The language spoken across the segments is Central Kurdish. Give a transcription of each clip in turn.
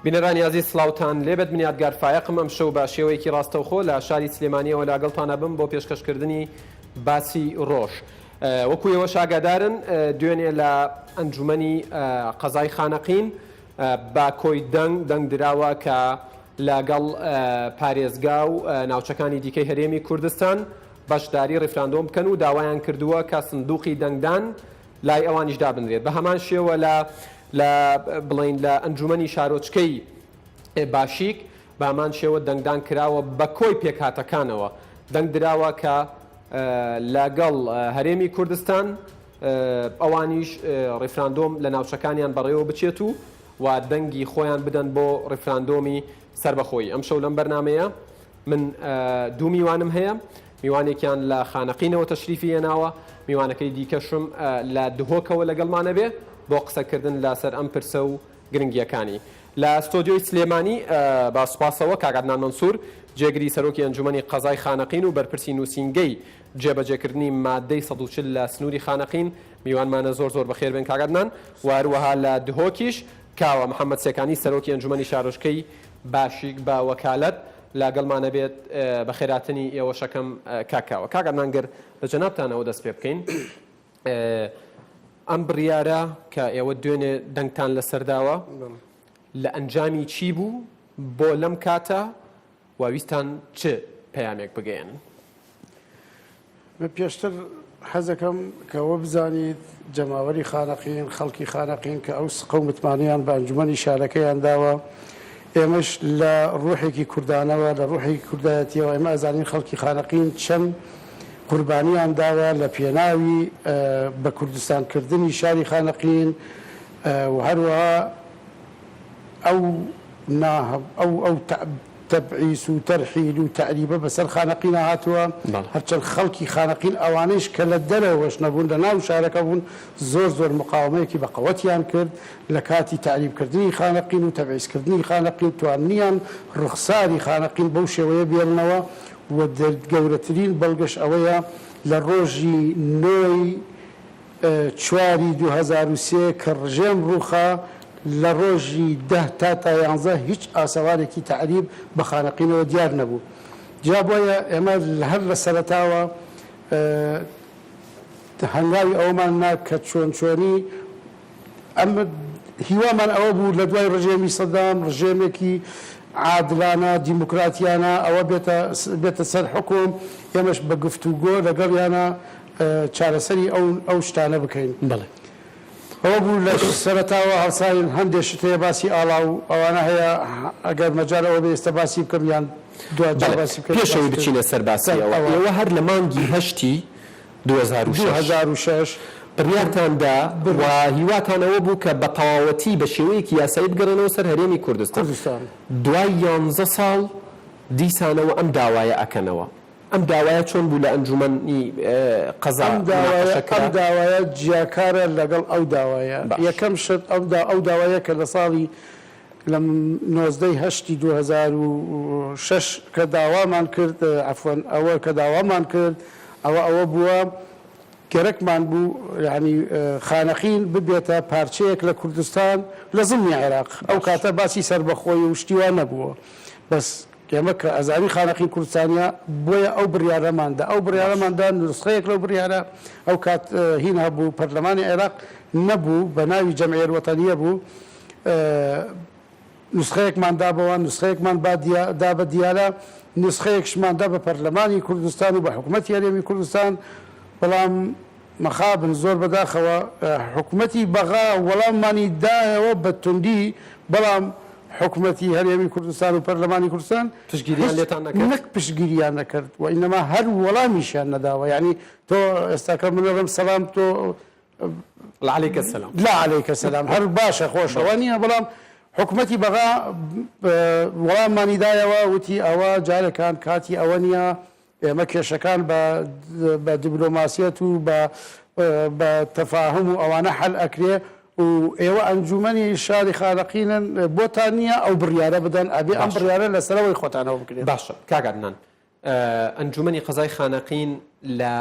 بینەرانی عزیز سڵاوتان لێبێت من یادگار فایقم ئەم شەو بە شێوەیەکی ڕاستەوخۆ لە شاری سلێمانیەوە لەگەڵتانە بم بۆ پێشکەشکردنی باسی ڕۆژ. وەکو ئێوە شاگادارن دوێنێ لە ئەنجومەنی قەزای خانەقین با کۆی دەنگ دراوە کە لەگەڵ پارێزگا و ناوچەکانی دیکەی هەرێمی کوردستان بەشداری ڕیفراندۆم بکەن و داوایان کردووە کە سندوقی دەنگدان لای ئەوانیشدا بنرێت. بە هەمان شێوە لە بڵین لە ئەنجومەنی شارۆچکەی باشیک بە هەمان شێوە دەنگدان کراوە بە کۆی پێکهاتەکانەوە دەنگ دراوە کە لەگەڵ هەرێمی کوردستان ئەوانیش ڕیفراندۆم لە ناوچەکانیان بەڕێوە بچێت و دەنگی خۆیان بدەن بۆ ڕیفراندۆمی سربەخۆی. ئەم شەو لەم بەرنامەیە من دوو میوانم هەیە، میوانێکیان لە خانەقینەوە تەشریفی هێناوە، میوانەکەی دیکەشم لە دهۆکەوە لەگەڵمانە بێ بۆ قسەکردن لەسەر ئەم پرسە و گرنگیەکانی. لە ستۆدیۆی سلێمانی با سوپاسەوە کاک عەدنان مەنسوور جێگری سەرۆکی ئەنجومەنی قەزای خانەقین و بەرپرسی نووسینگەی جێبەجێکردنی مادەی 140 لە سنووری خانەقین میوانمانە زۆر بەخێر بن کاک عەدنان. و هەروەها لە دهۆکیش کاوە محەممەد سێکانی سەرۆکی ئەنجومەنی شارۆچکەی باشیک بە وەکالەت لاگەڵمانە بێت بە خێراتنی ئێوە شەکەم کاکاوە. کاک عەدنان گەر لە جەنابتانەوە دەست پێ بکەین ئەم بڕیارە کە ئێوە دوێنێ دەنگتان لەسەرداوە لە ئەنجامی چی بوو بۆ لەم کاتە وەویستان چ پەیامێک بگەێن؟ بە پێشتر حەزەکەم کەەوە بزانیت جەماوەری خانەقین خەڵکی خانەقین کە ئەو قەومتمانیان بە ئەنجومەنی شارەکەیان داوە، ئێمەش لە ڕوحێکی کوردانەوە لە ڕوحێکی کوردایەتیەوە ئێمە ئەزانین خەڵکی خانەقین چەند قوربانیان داوە لە پێناوی بە کوردستانکردنی شاری خانەقین و هەروەها ئەو تەبعیس و تەرحیل و تەعریبە بەسەر خانەقینە هاتووە. هەرچەند خەڵکی خانەقین ئەوانەیش کە لە دەرەوەش نەبوون لە ناو شارەکە بوون زۆر مقاومەیەکی بە قەوەتیان کرد لە کاتی تعریبکردنی خانەقین و تەبعیزکردنی خانەقین توانیان ڕخساری خانەقین بەو شێوەیە بێننەوە و گەورەترین بەڵگەش ئەوەیە لە ڕۆژی 9/4/2003 کە ڕژێم ڕووخا لە ڕۆژی 10 تا 11 هیچ ئاسەوارێکی تعریب بە خانەقینەوە دیار نەبوو. جا بۆیە ئێمە هەر لە سەرەتاوە هەنگاوی ئەومان ناک کە چۆنی ئەمە هیوامان ئەوە بوو لە دوای ڕژێمی سەدام ڕژێمێکی عادلانە دیموکراتیانە ئەوە بێتە سەر حکوم، ئێمەش بە گفتوگۆ لەگەڵیانە چارەسەری ئەو شتانە بکەین. ئەوە بوو لە سەرەتاوە هەڵساین هەندێک شتەیە باسی ئاڵا و ئەوانە هەیە ئەگەر مەجارەوە بێ ئێستا باسی بکەم یان باسی پێشەوەی بچینە سەر باسیەوە. ئێوە هەر لە مانگی 8 2006 بڕیارتاندا و هیواتانەوە بوو کە بە تەواوەتی بە شێوەیەکی یاسایی بگەڕێنەوە سەر هەرێمی کوردستان. دوای 11 ساڵ دیسانەوە ئەم داوایە ئەکەنەوە. ئەم داوایە چۆن بوو لە ئەنجومەنی قەزا؟ ئەم داوایە جیاکارە لەگەڵ ئەو داوایە. یەکەم شت ئەو داوایە کە لە ساڵی لە 19/8/2006 کە داوامان کرد عەفوەن ئەوە کە داوامان کرد ئەوە بووە گەرەکمان بوو یعنی خانەقین ببێتە پارچەیەک لە کوردستان لە زمانی عێراق. ئەو کاتە باسی سربەخۆی و شتیوان نەبووە، بەس ئێمە کە ئەزانی خانەقین کوردستانیە بۆیە ئەو بڕیارەماندا نسخەیەک لەو بڕیارە ئەو کات هین هەبوو پەرلەمانی عێراق نەبوو بە ناوی جەمعیەت وەتەنیە بوو، نسخەیەکمان دابەوە نسخەیەکمان دا بە دیارە نسخەیەکشماندا بە پەرلەمانی کوردستان و بە حکوومەتی هەرێمی کوردستان. بەڵام مەخابن زۆر بەداخەوە حکوومەتی بەغا وەڵاممانی دایەوە بە توندی، بەڵام حکوومەتی هەرێمی کوردستان و پەرلەمانی کوردستان نەک پشتگیریان نەکرد و ئینەما هەر وەڵامیشیان نەداوە. یعنی تۆ ئێستاکە منەڵم سەلام تۆ لەعەلەیکە سەلام لەعەلەیکە سەلام هەر باشە خۆشەوە نییە، بەڵام حکوومەتی بەغا وەڵاممانی دایەوە وتی ئەوە جارێکان کاتی ئەوە نییە، ئێمە کێشەکان بە دیبلۆماسیەت و بە تەفاهم و ئەوانە حەل ئەکرێ و ئێوە ئەنجومەنی شاری خانەقینن بۆتان نییە ئەو بڕیارە بدەن ئەبێ ئەم بڕیارە لەسەرەوەی خۆتانەوە بکرێت. باشە کاک عەدنان، ئەنجومەنی قەزای خانەقین لە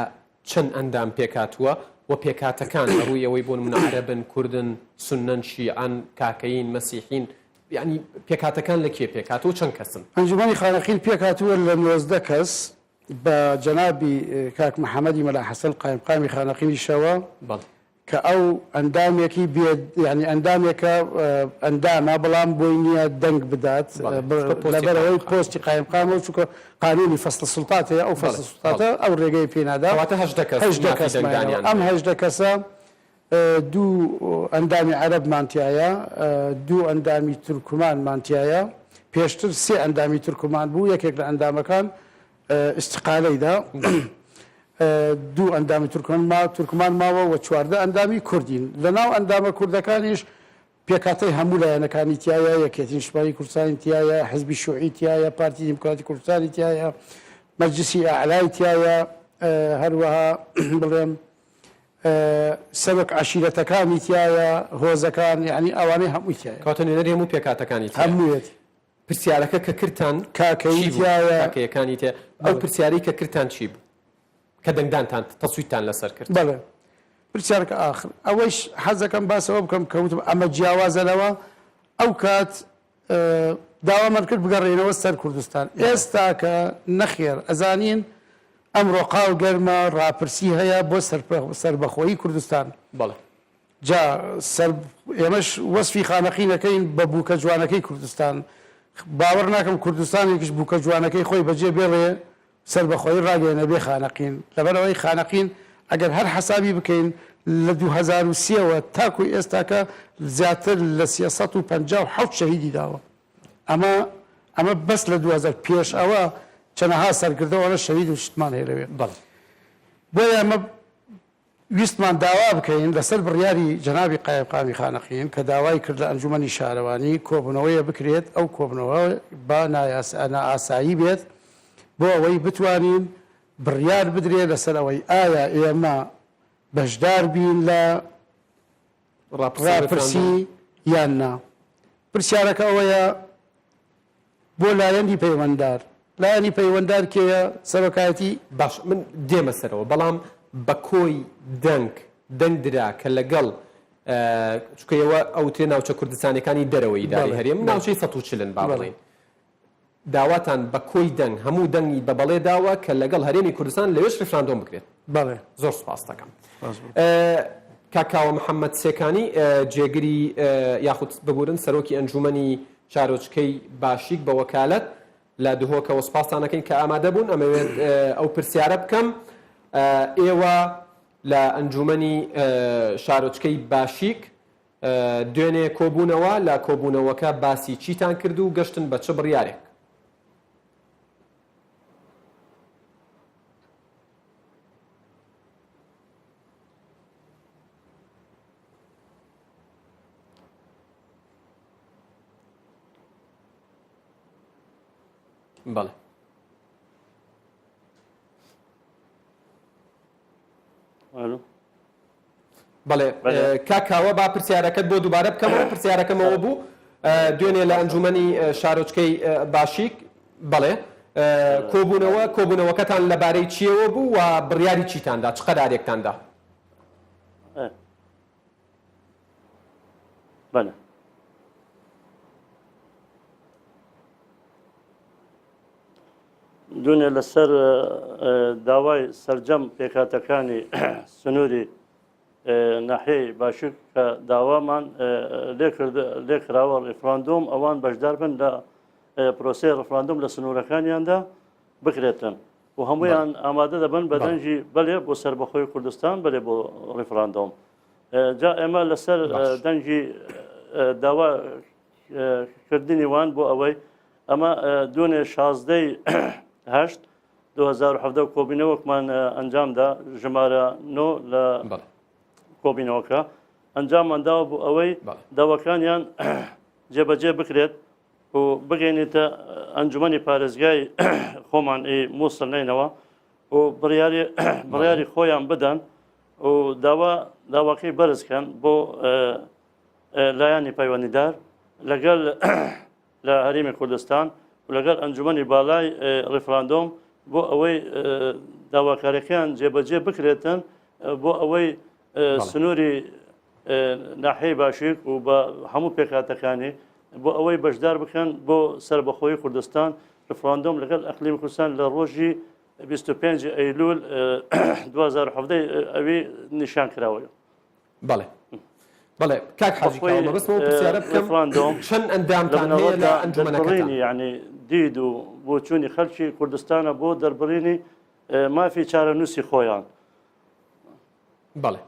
چەند ئەندام پێکاتووە و پێکاتەکان ڕووی ئەوەی بۆ نمونە عەرەبن، کوردن، سونەن، شیعەن، کاکەین، مەسیحین یعنی پێکاتەکان لە کێ پێکاتەوە چەند کەسن؟ ئەنجومەنی خانەخیل پێکاتووە لە 90 کەس بە جەنابی کاک محەممەدی مەلا حەسەن قایمقامی خانەخیلی شەوە کە ئەو ئەندامێکی ینی ئەندامێکە ئەندامە بەڵام بۆی نییە دەنگ بدات لەبەرەوەی پۆستی قایمقامەوە چووکە قانونی فەسڵ سوڵتات هەیە ئەو فەسڵ سوڵتاتە ئەو ڕێگەی پێناداواتە ئەم 18 کەسە دوو ئەندامی عەرەب مانتیایە دوو ئەندامی تورکمان مانتیایە پێشتر سێ ئەندامی تورکمان بوو یەکێک لە ئەندامەکان استقالەیدا دوو ئەندامی تورکمان ماوە و 14 ئەندامی کوردین لە ناو ئەندامە کوردەکانیش پێکاتەی هەموو لایەنەکانی تایە یەکێتی نیشتیمانی کوردستانی تایە حزبی شوعی تایە پارتی دیموکراتی کوردستانی تایە مەجلیسی ئاعلای تایە هەروەها بڵێم سەبک عشیرەتەکانی تایە هۆزەکان یعنی ئەوانەی هەمووی تایە کاتە نوێنەری هەموو پێکاتەکانی هەموویەتی پرسیارەکە کە کردتان کاکەی تایە کاکەیەکانی تێ ئەو پرسیارەی کە کردتان چی بوو کە دەنگدانتان تەسویدتان لەسەر کرد؟ بەڵێ پرسیارەکە ئاخر ئەوەش حەزەکەم باسەوە بکەم کەوتم ئەمە جیاوازەنەوە ئەو کات داوامان کرد بگەڕێنەوە سەر کوردستان ئێستا کە نەخێر ئەزانین ئەمڕۆ قاو گەرمە ڕاپرسی هەیە بۆ سەربەخۆیی کوردستان بەڵێ جا ئێمەش وەسفی خانەخینەکەین بە بووکە جوانەکەی کوردستان باوەڕ ناکەم کوردستانێکیش بووکە جوانەکەی خۆی بەجێ بێڵێ سەربەخۆی ڕاگەێنە بێ خانەقین لەبەرەوەی خانەقین ئەگەر هەر حسابی بکەین لە 2023ەوە تاکوی ئێستاکە زیاتر لە 357 شەهیدی داوە ئەمە بەس لە 2000 پێش ئەوە چەنەها سەرکردەوەە شەهید و شتمان هەیە لەوێ بۆیە ئەمە ویستمان داوا بکەین لەسەر بڕیاری جەنابی قایمقامی خانەقین کە داوای کرد لە ئەنجومەنی شارەوانی کۆبوونەوەیە بکرێت ئەو کۆبنەوە با نائاسایی بێت بۆ ئەوەی بتوانین بڕیار بدرێت لەسەر ئەوەی ئایا ئێمە بەشدار بین لە ڕاپرسی یان نا پرسیارەکە ئەوەیە بۆ لایەنی پەیوەنددار لایەنی پەیوەنددار کێیە سەرۆکایەتی باش من دێمە سەرەوە بەڵام بە کۆی دەنگ درا کە لەگەڵ چکەوە ئەو تێ ناوچە کوردستانەکانی دەرەوەی داری هەرێم ناوچەی 140 با بڵێن داواتان بە کۆی دەنگ هەموو دەنگی بە بەڵێ داوە کە لەگەڵ هەرێمی کوردستان لەوێش ڕفراندۆم بکرێت بەڵێ زۆر سپاس دەکەم کاکاوە محەممەد سێکانی جێگری یاخود ببورن سەرۆکی ئەنجومەنی چارۆچکەی باشیک بە وەکالەت لە دهۆکەوە سپاسانەکەین کە ئامادە بوون ئەمەوێت ئەو پرسیارە بکەم ئێوە لە ئەنجومەنی شارۆچکەی باشیک دوێنێ کۆبوونەوە لە کۆبوونەوەکە باسی چیتان کرد و گەشتن بە چه بڕیارێک؟ بەڵێ بەڵێ کاکاوە با پرسیارەکەت بۆ دووبارە بکەمەوە پرسیارەکەمەوە بوو دوێنێ لە ئەنجومەنی شارۆچکەی باشیک بەڵێ کۆبوونەوەکەتان لەبارەی چیەوە بوو و بڕیاری چیتاندا چ قەرارێکتاندا؟ بەڵێ دوێنێ لەسەر داوای سەرجەم پێکاتەکانی سنووری ناحیەی باشوور کە داوامان لێکراوە ڕێفراندۆم ئەوان بەشدار بن لە پرۆسەی ڕێفراندۆم لە سنوورەکانیاندا بکرێتن و هەموویان ئامادە دەبن بە دەنجی بەلێ بۆ سەربەخۆی کوردستان بەلێ بۆ ڕێفراندۆم جا ئێمە لەسەر دەنجی داوا کردنی وان بۆ ئەوەی ئەمە دوێنێ 16 2017 کۆبینەوەکمان ئەنجامدا ژمارە 9 لە کۆبینەوەکە ئەنجاممانداوە بۆ ئەوەی داواکانیان جێبەجێ بکرێت و بگەینێتە ئەنجومەنی پارێزگای خۆمان مووسڵ نینەوە و بڕیاری خۆیان بدەن و داواکەی بەرزکەن بۆ لایانی پەیوەندیدار لەگەڵ لە هەرێمی کوردستان و لەگەڵ ئەنجومەنی باڵای ڕێفراندۆم بۆ ئەوەی داواکاریەکان جێبەجێ بکرێتن بۆ ئەوەی سنووری ناحیەی باشوور و بە هەموو پێکاتەکانی بۆ ئەوەی بەشدار بکەن بۆ سەربەخۆیی کوردستان ڕفراندۆم لەگەڵ ئەقلیمی کوردستان لە ڕۆژی 25 ئەیلول 2017 ئەوێ نیشان کراوەیە. بەڵێ بەڵێ کاک حاجی کاڵ بەستمەوە پرسیارە بکەم چەند ئەندامتان هەیە لە ئەنجومەنەکەتان؟ یعنی دید و بۆچوونی خەڵکی کوردستانە بۆ دەربڕینی مافی چارەنووسی خۆیان. بەڵێ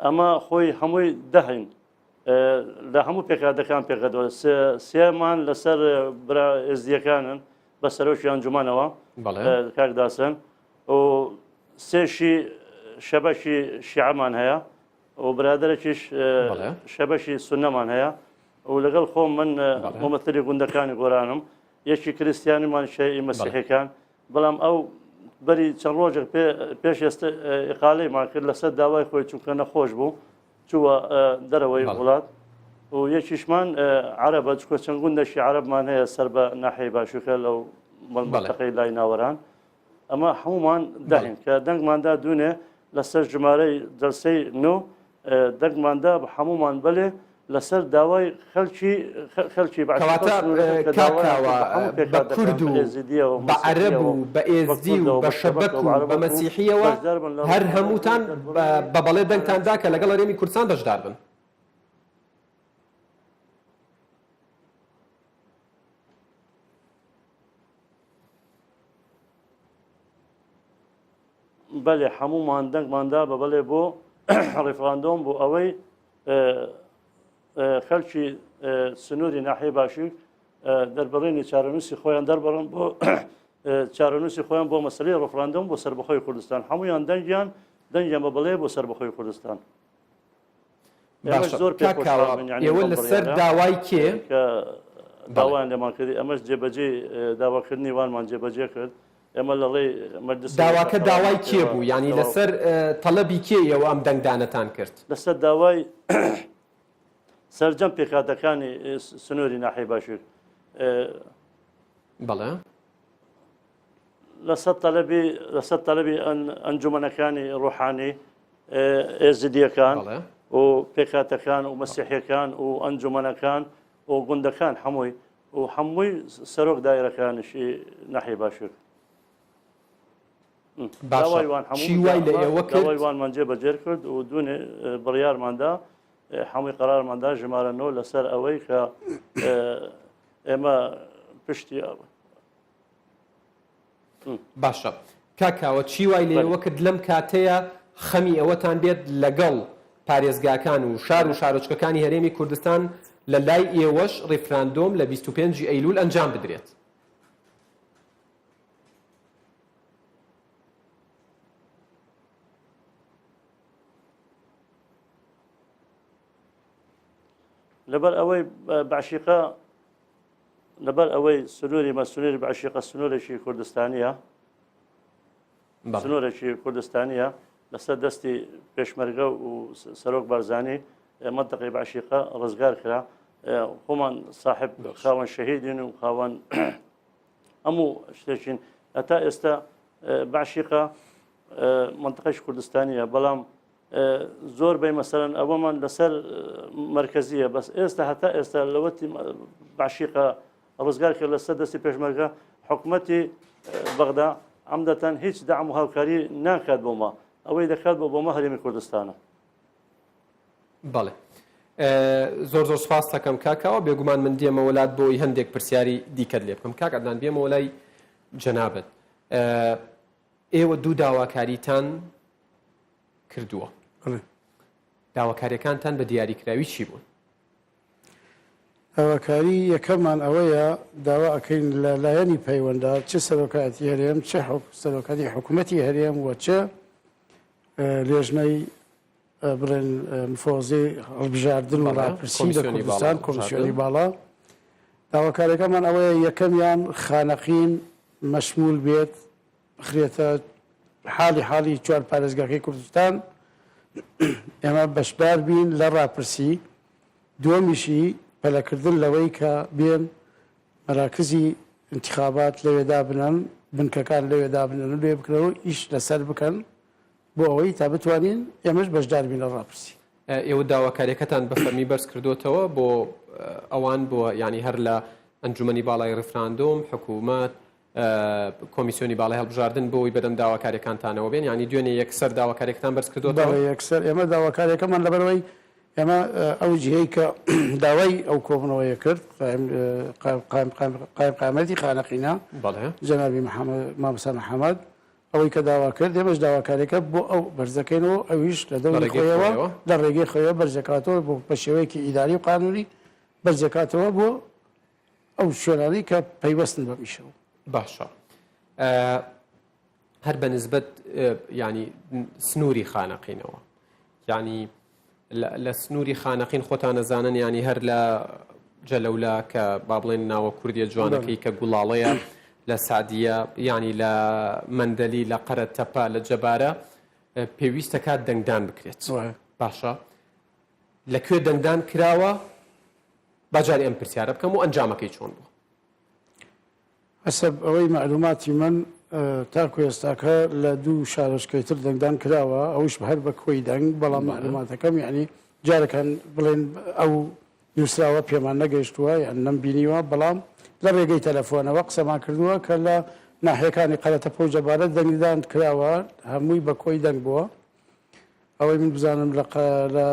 ئەمە خۆی هەمووی دەهین لە هەموو پێکاتەکان پێکەوە سێمان لەسەر ئێزدیەکانن بە سەرۆکی ئەنجومەنەوە کاکداسن و سێشی شەبەشی شیعەمان هەیە و برادەرێکیش شەبەشی سونەمان هەیە و لەگەڵ خۆم من مۆمەتەلی گوندەکانی گۆرانم یەکی کریسیانیمان شەیعی مەسیحیەکان بەڵام ئەو بەری چەند ڕۆژێک پێش ئێستا ئیقالەیمان کرد لەسەر داوای خۆی چونکە نەخۆش بوو چووە دەرەوەی وڵات و یەکیشمان عەرەبە چکۆ چەند گوندەشی عەرەبمان هەیە سەر بە ناحیەی باشووکە لەو مەنتەقەی لای ناوەران ئەمە هەمومان داهین کە دەنگماندا دوونێ لەسەر ژمارەی جەلسەی نو دەنگماندا بە هەمومان بەلێ لەسەر داوای خەڵکی کەواتە کاکاوە بە کورد و بە عەرەب و بە ئێزدی و بە شەبەک و بە مەسیحیەوە هەر هەمووتان بە بەڵێ دەنگتاندا کە لەگەڵ هەرێمی کوردستان بەشدار بن. بەڵێ هەموومان دەنگماندا بە بەڵێ بۆ ڕێفراندۆم بۆ ئەوەی خەڵکی سنووری ناحیەی باشوور دەربڕینی چارەنووسی خۆیان دەربڕن بۆ چارەنووسی خۆیان بۆ مەسەلەی ڕێفراندۆم بۆ سەربەخۆی کوردستان هەمویان دەنگیان بە بەڵێ بۆ سەربەخۆی کوردستان. زۆر ئێوە لەسەر داوای کێ داوایان لێمان کردی ئەمەش جێبەجێ داواکردنی وانمان جێبەجێ کرد ئێمە لەڵێ داواکە داوای کێ بوو ینی لەسەر تەڵەبی کێ ئێوە ئەم دەنگدانەتان کرد؟ لەسەر داوای سەرجەم پێکاتەکانی سنووری ناحیەی باشوور بەڵێ لەسەر تەلەبی ئەنجومەنەکانی ڕوحانی ئێزدیەکان و پێکاتەکان و مەسیحیەکان و ئەنجومەنەکان و گوندەکان هەمووی سەرۆک دایرەکانشی ناحیەی باشوور داوایوان جێبەجێ کرد و دوونێ بڕیارماندا هەمووی قەرارماندا ژمارەنەوە لەسەر ئەوەی کە ئێمە پشتی باشە کاکاوە چی وای لێوە کرد لەم کاتەیە خەمی ئەوەتان بێت لەگەڵ پارێزگاکان و شار و شارۆچکەکانی هەرێمی کوردستان لە لای ئێوەش ڕێفراندۆم لە 25 ئەیلول ئەنجام بدرێت؟ لەبەر ئەوەی بەعشیقە لەبەر ئەوەی سنووری مەسنووری بەعشیقە سنوورێکی کوردستانیە سنوورێکی کوردستانیە لەسەر دەستی پێشمەرگە و سەرۆک بارزانی منتەقەی بەعشیقە ڕزگار کرا خۆمان صاحب خاوەن شەهیدین و خاوەن هەموو شتێکین هەتا ئێستا بەعشیقە منتەقەیش کوردستانیە بەڵام زۆر بەی مەسەرەن ئەوەمان لەسەر مرکزیە بەس ئێستا هەتا ئێستا لەوەتی بەعشیقە ڕزگار کرد لەسەر دەستی پێشمەرگە حکوومەتی بەغدا عەمدەتەن هیچ دەعم و هاوکاری ناکات بۆمە ئەوەی دەکات بۆمە هەرێمی کوردستانە. بەڵێ زۆر سوپاس دەکەم کاکەوە بێگومان من دێمە وڵات بۆی هەندێک پرسیاری دیکەت لێ بکەم. کاک عەدنان بێمە وەلای جەنابەت ئێوە دوو داواکاریتان کردووە داواکاریەکانتان بە دیاریکراوی چی بوون؟ داواکاری یەکەممان ئەوەیە داوا ئەەکەین لە لایەنی پەیوەندە چه سەرۆکاتی هەرێم چه سەرۆکاتی حکوومەتی هەرێم وە چه لێژنەی بڵێن نفۆزی هەڵبژاردن و ڕاپرسی لە کوردستان کۆمیسیۆنی باڵا داواکاریەکەمان ئەوەیە یەکەمیان خانەقین مەشمول بێت بخرێتە حاڵی چوار پارێزگاکەی کوردستان ئێمە بەشدار بین لە ڕاپرسی دووەمیشی پەلەکردن لەوەی کە بێن مەراکزی انتخابات لەوێدا بنن بنکەکان لەوێدا بنن لێ بکرەوە ئیش لەسەر بکەن بۆ ئەوەی تا بتوانین ئێمەش بەشدار بین لە ڕاپرسی. ئێوە داواکاریەکەتان بە فەرمی بەرز کردوتەوە بۆ ئەوان بۆ ینی هەر لە ئەنجومەنی باڵای ڕفراندۆم حکوومەت کۆمیسیۆنی باڵای هەڵبژاردن بۆی بەدەم داواکاریەکانتانەوە بێن ینی دوێنێ یەکسەر داواکاریەکەتان بەرز کردوتەوە یەکسەر ئێمە داواکاریەکەمان لەبەرەوەی ئێمە ئەو جهەی کە داوای ئەو کۆبنەوەیە کرد قایمقامەتی خانەقینە جەنابی مامۆستا محەممەد ئەوەی کە داوا کرد ئێمەش داواکاریەکە بۆ ئەو بەرزەکەینەوە ئەویش لە دەوری خۆیەوە لە ڕێگەی خۆیەوە بەرزەکاتەوە بۆ بە شێوەیەکی ئیداری و قانونی بەرزەکاتەوە بۆ ئەو شوێنانی کە پەیوەستن بە میشەوە. باشە هەر بە نسبەت ینی سنووری خانەقینەوە ینی لە سنووری خانەقین خۆتان نەزانن ینی هەر لە جەلەولا کە با بڵێن ناوە کوردیە جوانەکەی کە گوڵاڵەیە لە سعدیە ینی لە مەندەلی لە قەرە تەپا لە جەبارە پێویستە کات دەنگدان بکرێت. باشە لەکوێ دەنگدان کراوە باجاری ئەم پرسیارە بکەم و ئەنجامەکەی چۆن بوو؟ حسب ئەوەی معلوماتی من تاکو ئێستاکە لە دوو شارۆچکەیتر دەنگدان کراوە ئەوش هەر بە کۆی دەنگ بەڵام معلوماتەکەم یعنی جارەکان بڵێن ئەو نووسراوە پێمان نەگەیشتووە یان نەمبینیوە بەڵام لە ڕێگەی تەلەفۆنەوە قسەمان کردووە کە لە ناحیەکانی قەرەتەپە و جەبارە دەنگدان کراوە هەمووی بە کۆی دەنگ بووە. ئەوەی من بزانم لە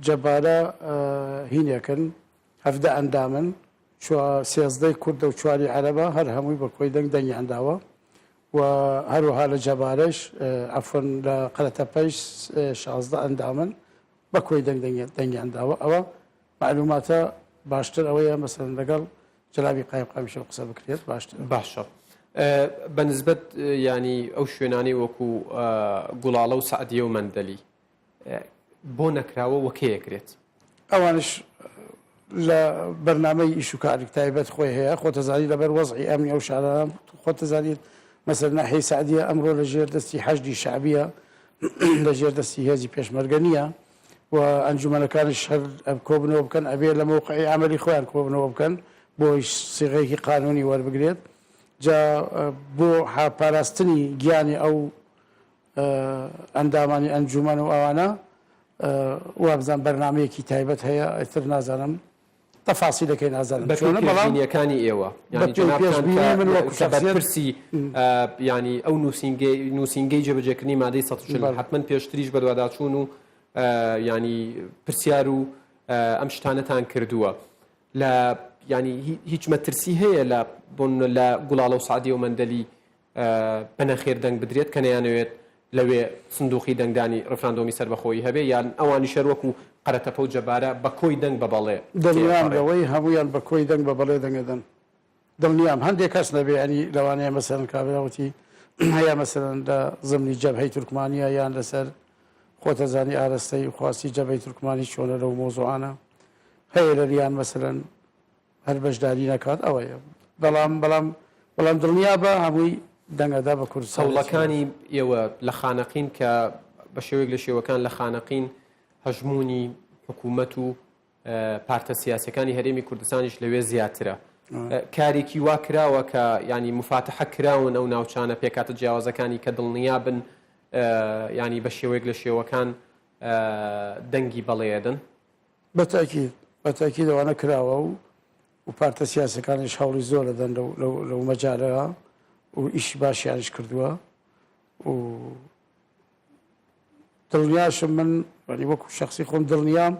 جەبارە هینێکن هەفدە ئەندامن سێزدەی کوردە و چواری عەرەبە هەر هەمووی بە کۆی دەنگ دەنگیان داوە و هەروەها لە جەبارەش عەفوەن لە قەرەتەپەش 16 ئەندامن بە کۆی دەنگیان داوە. ئەوە معلوماتە باشتر ئەوەیە مەسەڵەن لەگەڵ جەنابی قایمقامیشە قسە بکرێت باشتر. باشە بەنسبەت ینی ئەو شوێنانی وەکو گوڵاڵە و سعدیە و مەندەلی بۆ نەکراوە وەکەیەکرێت ئەوانش لە بەرنامەی ئیش و کاری تایبەت خۆی هەیە خۆتەزانی لەبەر وەزعی ئەمنی ئەو شاران خۆتەزانیت مەسەر ناحیەی سعدیە ئەمڕۆ لە ژێردەستی حەشدی شعبیە لە ژێردەستی هێزی پێشمەرگە نییە و ئەنجومەنەکانش هەر کۆبنەوە بکەن ئەبێ لە مەوقعی عەمەلی خۆیان کۆبنەوە بکەن بۆی سیغەیەکی قانونی وەربگرێت جا بۆ پاراستنی گیانی ئەو ئەندامانی ئەنجومەن و ئەوانە وابزان بەرنامەیەکی تایبەت هەیە ئەتر نازانم تەفاسیلەکەی نازانم بەڵامەکانی ئێوە پرسی ینی ئەو نووسینگەی جێبەجێکردنی مادەی 140 حتمما پێشتریش بەدواداچوون و ینی پرسیار و ئەم شتانەتان کردووە لە ینی هیچ مەترسی هەیە لە بۆن لە گوڵاڵە و سعدی و مەندەلی بەنەخێر دەنگ بدرێت کە نەیانەوێت لەوێ سندوقی دەنگدانی ڕفراندۆمی سەربەخۆیی هەبێ یان ئەوانی شەروەکو قەرەتەپە و جەبارە بە کۆی دەنگ بە بەڵێ دڵنیامەوەی هەمویان بە کۆی دەنگ بە بەڵێ دەنگدەن دڵنیام هەندێک کەس نەبێ ئەنی لەوانەیە مەسەرن کابراوتی هەیە مەسەرن لە زمانی جەبهەی تورکمانیە یان لەسەر خۆتەزانی ئاراستەی خواستی جەبهەی تورکمانی چۆنە لەو مۆزوعانە هەیە لە ریان مەسەرن هەر بەشداری نەکات ئەوەیە بەڵام دڵنیا بە هەمووی دەنگەدا بە کورد سەوڵەکانی ئێوە لە خانەقین کە بە شێوەیەک لە شێوەکان لە خانەقین هەژمونی حکوومەت و پارتە سیاسەکانی هەرێمی کوردستانیش لەوێ زیاترە کارێکی وا کراوە کە ینی مفاتەحە کراون ئەو ناوچانە پێکاتە جیاوازەکانی کە دڵنیا بن ینی بە شێوەیەک لە شێوەکان دەنگی بەڵێدن بەتاکی دەوانە کراوە و پارتە سیاسەکانیش هەوڵی زۆر دەدەن لەو مەجارەوە و ئیشی باشیانش کردووە و دڵنیاشم من وەکو شخصی خۆم دڵنیام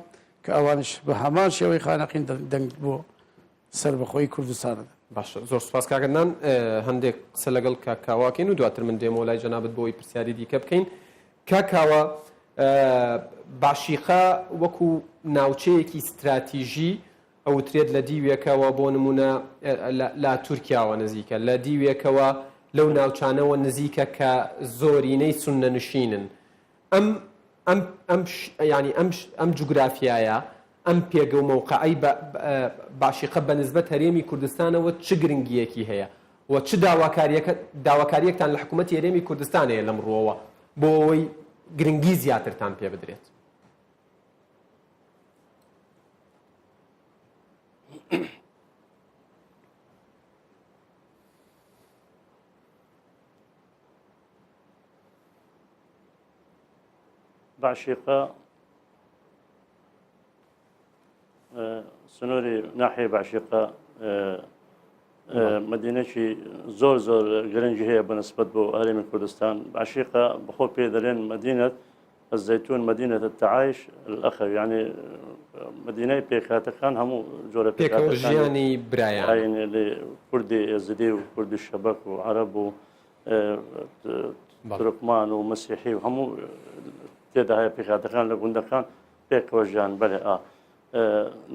کە ئەوانش بە هەمان شێوەی خانەقین دەنگ بۆ سەربەخۆی کوردستانە. باشە زۆر سوپاس کاگەنان هەندێک قسە لەگەڵ کاکاواکەین و دواتر من دێمەوە لای جەنابەت بۆی پرسیاری دیکە بکەین. کاکاوە باشیقە وەکو ناوچەیەکی استراتیژی ئەوترێت لە دیوێکەوە بۆ نمونە لا تورکیاوە نزیکە لە دیوێکەوە لەو ناوچانەوە نزیکە کە زۆرینەی سوننە نشینن ئەم جوگرافیایە ئەم پێگە و مەوقعی باشیقە بە نسبەت هەرێمی کوردستانەوە چ گرنگیەکی هەیە و چ داواکاریەکتان لە حکوومەتی هەرێمی کوردستانەیە لەمڕۆوە بۆ ئەوەی گرنگی زیاترتان پێ بدرێت؟ باشیقە سنووری ناحیە باشیقە مدینەی زۆر زۆر گرنگی هەیە بەنسبەت بۆ هەرێمی کوردستان. باشیقە بخۆ پێ دەڵێن مدینەت الزەیتون مدینەت التعایش الأخوي يعني مدینەی پێکهاتەکان هەموو جۆرە پێکەوەژیانی برایان لێ کوردی ئێزدی و کوردی شەبەک و عەرەب و تورکمان و مەسیحی و هەموو تێدا هەیە پێکهاتەکان لە گوندەکان پێکەوەژیان بەلێ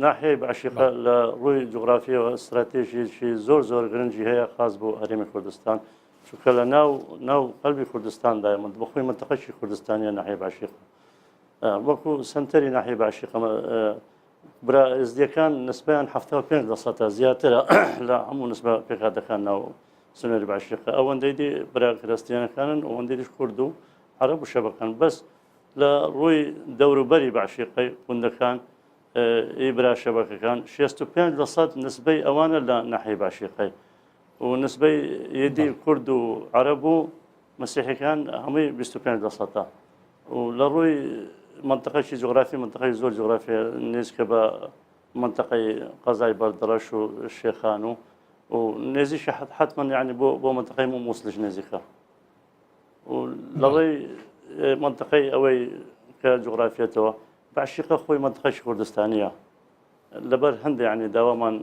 ناحیەی باشیقە لە ڕووی جوغرافیەوە استراتێژیی زۆر زۆر گرنگی هەیە خاص بۆ هەرێمی کوردستان چونکە لە ناو قەلبی کوردستاندایە بەخۆی منتەقەی کوردستانیە ناحیە باشیقە وەکو سنتەری ناحیە باشیقە برا ئێزدیەکان نسبەیان 75% زیاترە لە هەموو نسبە پێکهاتەکان ناو سنووری باشیقە ئەوەندەی دی برا کریستیانەکانن ئەوەندەیش کورد و عەرەب و شەبەکان بەس لە ڕووی دەوروبەری باشیقەی گوندەکان ئیبرا شەبەکەکان 65% نسبەی ئەوانە لە ناحیە باشیقەی و نسبەی یدی کورد و عەرەب و مەسیحیەکان هەمووی 25% و لە ڕووی منتەقەی جوغرافی منتەقەی زۆر جوغرافیە نزیکە بە منتەقەی قەزای بەردەڕەش و شێخان و نێزیشە حتمما یعنی بۆ منتەقەی مووسڵش نێزیکە و لە ڕێی منتەقەی ئەوەی کە جوغرافیەتەوە باشیقە خۆی منتەقەی کوردستانیە لەبەر هەندێک یعنی داوامان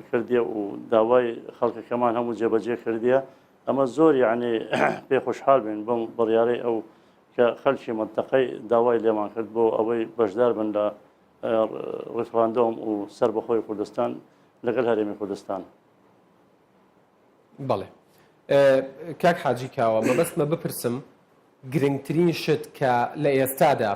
کردیە و داوای خەڵکەکەمان هەموو جێبەجێ کردیە ئەمە زۆر یعنی پێ خۆشحاڵ بین بەم بڕیارەی ئەو کە خەڵکی منتەقەی داوای لێمان کرد بۆ ئەوەی بەشدار بن لە ڕێفراندۆم و سەربەخۆی کوردستان لەگەڵ هەرێمی کوردستان. بەڵێ کاک حاجی کاوە مەبەستمە بپرسم گرنگترین شت کە لە ئێستادا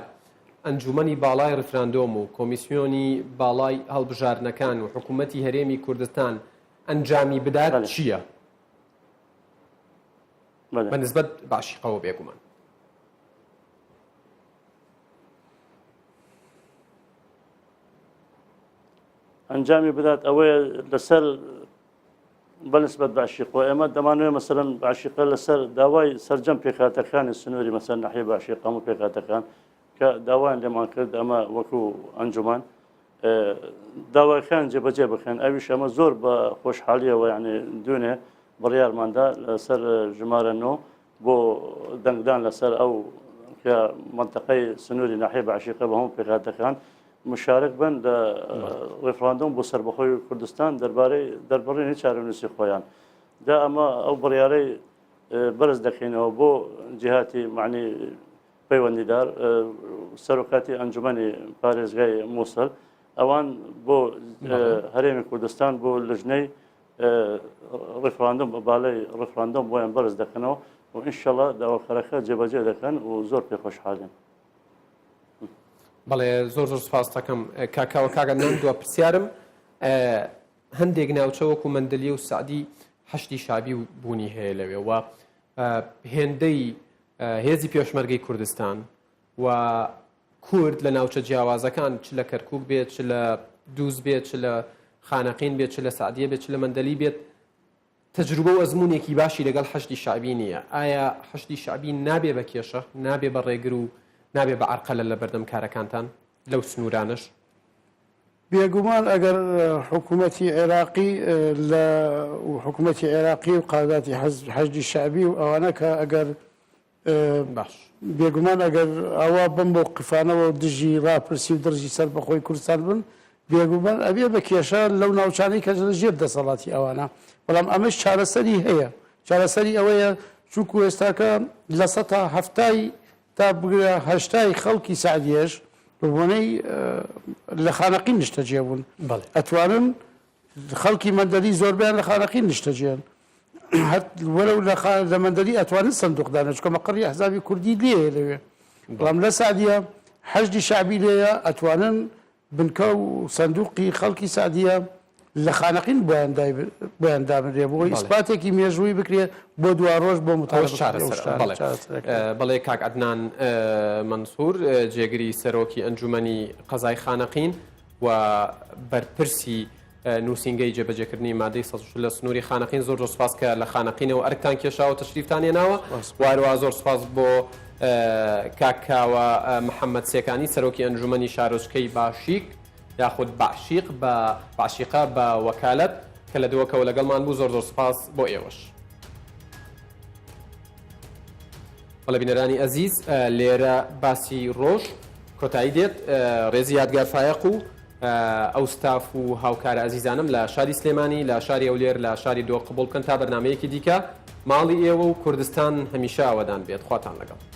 ئەنجومەنی باڵای ڕفراندۆم و کۆمیسیۆنی باڵای هەڵبژارنەکان و حکوومەتی هەرێمی کوردستان ئەنجامی بدات چییە؟ بەنسبەت باشیقەوە بێگومان. ئەنجامی بدات ئەوەیە لەسەر بەنسبەت باشیقەوە ئێمە دەمانوێت مەسەرەن باشیقە لەسەر داوای سەرجەم پێکهاتەکانی سنووری مەسەر ناحیە باشیقە هەموو پێکهاتەکان کە داوایان لێمان کرد ئەمە وەکو ئەنجومان داواکان جێبەجێ بکەن ئەویش ئەمە زۆر بە خۆشحالیەوە یعنی دوێنێ بڕیارماندا لەسەر ژمارە 9 بۆ دەنگدان لەسەر ئەو کە منتەقەی سنووری ناحیە باشیقە بە هەموو پێکهاتەکان مشارک بن لە ڕێفراندۆم بۆ سەربەخۆی کوردستان دەربڕینی چارەنووسی خۆیان دا ئەمە ئەو بڕیارەی بەرز دەکەینەوە بۆ جیهاتی معنی پەیوەندیدار سەرۆکاتی ئەنجومەنی پارێزگای مووسڵ ئەوان بۆ هەرێمی کوردستان بۆ لژنەی ڕێفراندۆم باڵای ڕێفراندۆم بۆیان بەرز دەکەنەوە و ئینشەڵا داواکارەکە جێبەجێ دەکەن و زۆر پێخۆشحاڵین. بەڵێ زۆر سوپاس دەکەم کاکاوە کاگەنان دووە پرسیارم هەندێک ناوچە وەکو مەندەلی و سعدی هەشتی شابی بوونی هەیە لەوێ و هێندەی هێزی پێشمەرگەی کوردستان و کورد لە ناوچە جیاوازەکان چ لە کەرکووک بێت چ لە دووس بێت چ لە خانەقین بێت چ لە سعدیە بێت چ لە مەندەلی بێت تەجروبە و ئەزمونێکی باشی لەگەڵ هەشتی شعبی نییە. ئایا هەشتی شعبی نابێ بە کێشە نابێ بە ڕێگر و نابێ بە عەرقەلە لە بەردەم کارەکانتان لەو سنوورانش؟ بێگومان ئەگەر حکوومەتی عێراقی لە حکوومەتی عێراقی و قاداتی حەشدی شعبی و ئەوانە کە ئەگەر باش بێگومان ئەگەر ئەوە بم بۆ قفانەوە دژی ڕاپرسی و دڕژی سەر بەخۆی کوردستان بن بێگومان ئەبێ بە کێشە لەو ناوچانەی کە ژێر دەسەڵاتی ئەوانە بەڵام ئەمەش چارەسەری هەیە چارەسەری ئەوەیە چونکو ئێستاکە لە سەتا هەفتای تا بگرە هەشتای خەڵکی سعدیەش بۆنەی لە خانەقین نیشتەجێ بوون ئەتوانن خەڵکی مەندەلی زۆربیان لە خانەقین نیشتەجێن وەرە لە مەندەلی ئەتوانن سندوقدانە چکە مەقڕی ئەحزابی کوردی لێ لەوێ بەڵام لە سعدیە حەشدی شعبی لێیە ئەتوانن بنکە و سندوقی خەڵکی سعدیە لە خانەقین بۆیان دابنرێ بۆی ئیسپاتێکی مێژووی بکرێ بۆ دوا ڕۆژ بۆ بەڵێ کاک عەدنان مەنسوور جێگری سەرۆکی ئەنجومەنی قەزای خانەقین و بەرپرسی نووسینگەی جێبەجێکردنی مادەی 100 لە سنووری خانەقین زۆر سوپاس کە لە خانەقینەوە ئەرکتان کێشاوە تەشریفتان هێناوە وارووا زۆر سوپاس بۆ کاکاوە محەممەد سێکانی سەرۆکی ئەنجومەنی شارۆچکەی باشیک یاخود باشیقە بە وەکالەت کە لە دووەکەوە لەگەڵمان بوو زۆر سپاس بۆ ئێوەش. بەڵە بینەرانی ئەزیز لێرە باسی ڕۆژ کۆتایی دێت ڕێزی یادگار فایق و ئەو ستاف و هاوکارە ئەزیزانم لە شاری سلێمانی لە شاری ئەولێر لە شاری دۆ قبول بکەن تا بەرنامەیەکی دیکە ماڵی ئێوە و کوردستان هەمیشە ئەوەدان بێت خواتان لەگەڵ.